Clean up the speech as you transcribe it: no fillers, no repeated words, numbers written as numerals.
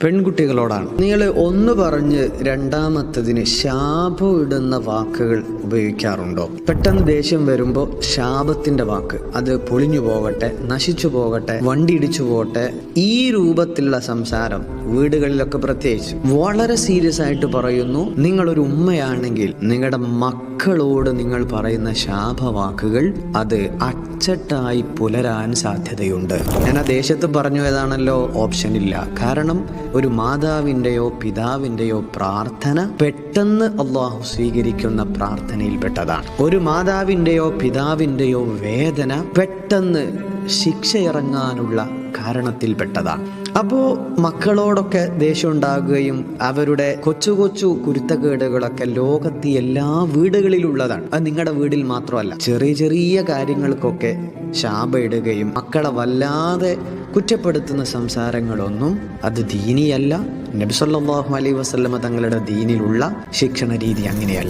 പെൺകുട്ടികളോടാണ്. നിങ്ങൾ ഒന്ന് പറഞ്ഞ് രണ്ടാമത്തതിന് ശാപം ഇടുന്ന വാക്കുകൾ ഉപയോഗിക്കാറുണ്ടോ? പെട്ടെന്ന് ദേഷ്യം വരുമ്പോൾ ശാപത്തിന്റെ വാക്ക്, അത് പൊളിഞ്ഞു പോകട്ടെ, നശിച്ചു പോകട്ടെ, വണ്ടി ഇടിച്ചു പോകട്ടെ, ഈ രൂപത്തിലുള്ള സംസാരം വീടുകളിലൊക്കെ പ്രത്യേകിച്ച് വളരെ സീരിയസ് ആയിട്ട് പറയുന്നു. നിങ്ങളൊരു ഉമ്മയാണെങ്കിൽ നിങ്ങളുടെ മക്കളോട് നിങ്ങൾ പറയുന്ന ശാപവാക്കുകൾ അത് അച്ചട്ടായി പുലരാൻ സാധ്യതയുണ്ട്. ഞാൻ ആ ദേശത്ത് പറഞ്ഞു ഏതാണല്ലോ, ഓപ്ഷൻ ഇല്ല. കാരണം ഒരു മാതാവിൻ്റെയോ പിതാവിൻ്റെയോ പ്രാർത്ഥന പെട്ടെന്ന് അള്ളാഹു സ്വീകരിക്കുന്ന പ്രാർത്ഥനയിൽപ്പെട്ടതാണ്. ഒരു മാതാവിൻ്റെയോ പിതാവിൻ്റെയോ വേദന പെട്ടെന്ന് ശിക്ഷ ഇറങ്ങാനുള്ള കാരണത്തിൽപ്പെട്ടതാണ്. അപ്പോൾ മക്കളോടൊക്കെ ദേഷ്യം ഉണ്ടാകുകയും അവരുടെ കൊച്ചു കൊച്ചു കുരുത്തക്കേടുകളൊക്കെ ലോകത്ത് എല്ലാ വീടുകളിലുള്ളതാണ്. അത് നിങ്ങളുടെ വീട്ടിൽ മാത്രമല്ല, ചെറിയ ചെറിയ കാര്യങ്ങൾക്കൊക്കെ ശാപയിടുകയും മക്കളെ വല്ലാതെ കുറ്റപ്പെടുത്തുന്ന സംസാരങ്ങളൊന്നും അത് ദീനിയല്ല. നബി സല്ലല്ലാഹു അലൈഹി വസല്ലമ തങ്ങളുടെ ദീനിലുള്ള ശിക്ഷണ രീതി അങ്ങനെയല്ല.